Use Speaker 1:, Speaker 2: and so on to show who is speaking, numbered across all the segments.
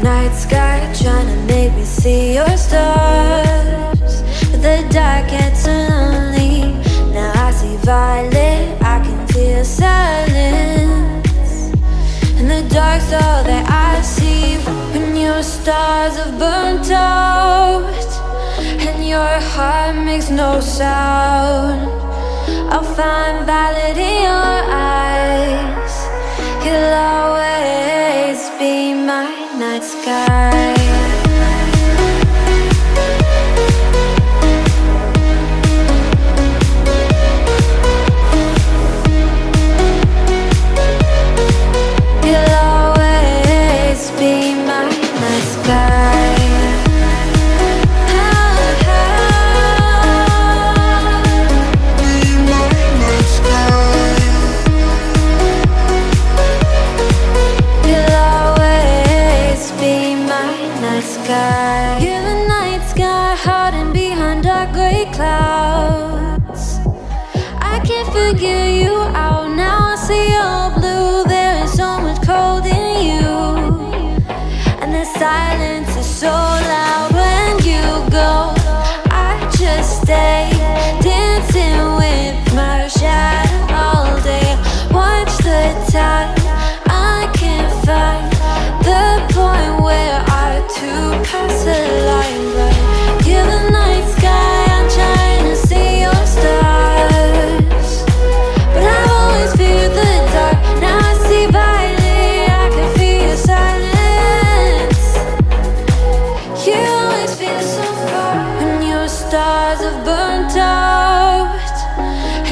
Speaker 1: night sky, trying to make me see your stars. But the dark gets so lonely. Now I see violet, I can feel silence. And the dark's all that I see. When your stars have burnt out and your heart makes no sound, I'll find violet in your eyes. You'll always be my night sky. You'll always be my night sky. You're the night sky, hiding behind dark gray clouds. I can't figure you out now. I see your blue. There is so much cold in you, and the silence is so loud when you go. I just stay dancing with my shadow all day. Watch the tide. I can't find the point where to pass the line, but you're the night sky. I'm trying to see your stars, but I've always feared the dark. Now I see violet, I can feel your silence. You always feel so far. When your stars have burnt out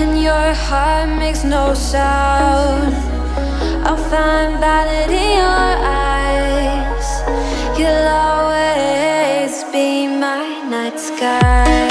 Speaker 1: and your heart makes no sound, I'll find violet in your eyes. You'll always be my night sky.